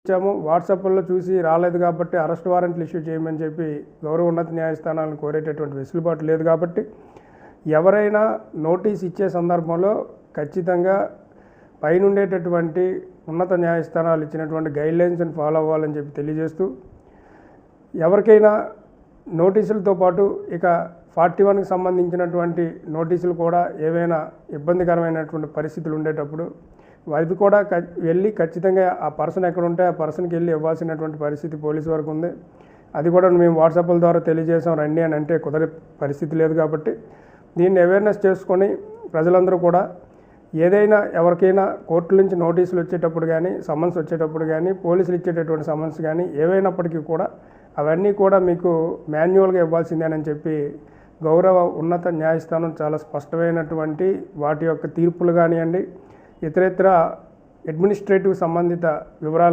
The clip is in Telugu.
ఇచ్చాము, వాట్సాప్లో చూసి రాలేదు కాబట్టి అరెస్ట్ వారెంట్లు ఇష్యూ చేయమని చెప్పి గౌరవ ఉన్నత న్యాయస్థానాలను కోరేటటువంటి వెసులుబాటు లేదు కాబట్టి ఎవరైనా నోటీస్ ఇచ్చే సందర్భంలో ఖచ్చితంగా పైనుండేటటువంటి ఉన్నత న్యాయస్థానాలు ఇచ్చినటువంటి గైడ్లైన్స్ని ఫాలో అవ్వాలని చెప్పి తెలియజేస్తూ, ఎవరికైనా నోటీసులతో పాటు ఇక 41కి సంబంధించినటువంటి నోటీసులు కూడా ఏవైనా ఇబ్బందికరమైనటువంటి పరిస్థితులు ఉండేటప్పుడు అది కూడా వెళ్ళి ఖచ్చితంగా ఆ పర్సన్ ఎక్కడ ఉంటే ఆ పర్సన్కి వెళ్ళి ఇవ్వాల్సినటువంటి పరిస్థితి పోలీసు వరకు ఉంది. అది కూడా మేము వాట్సాప్ల ద్వారా తెలియజేసాం రండి అని అంటే కుదరే పరిస్థితి లేదు కాబట్టి దీన్ని అవేర్నెస్ చేసుకొని ప్రజలందరూ కూడా ఏదైనా ఎవరికైనా కోర్టుల నుంచి నోటీసులు వచ్చేటప్పుడు కానీ, సమన్స్ వచ్చేటప్పుడు కానీ, పోలీసులు ఇచ్చేటటువంటి సమన్స్ కానీ ఏవైనప్పటికీ కూడా అవన్నీ కూడా మీకు మాన్యువల్గా ఇవ్వాల్సిందేనని చెప్పి గౌరవ ఉన్నత న్యాయస్థానం చాలా స్పష్టమైనటువంటి వాటి యొక్క తీర్పులు కానివ్వండి, ఇతరేతర అడ్మినిస్ట్రేటివ్ సంబంధిత వివరాలు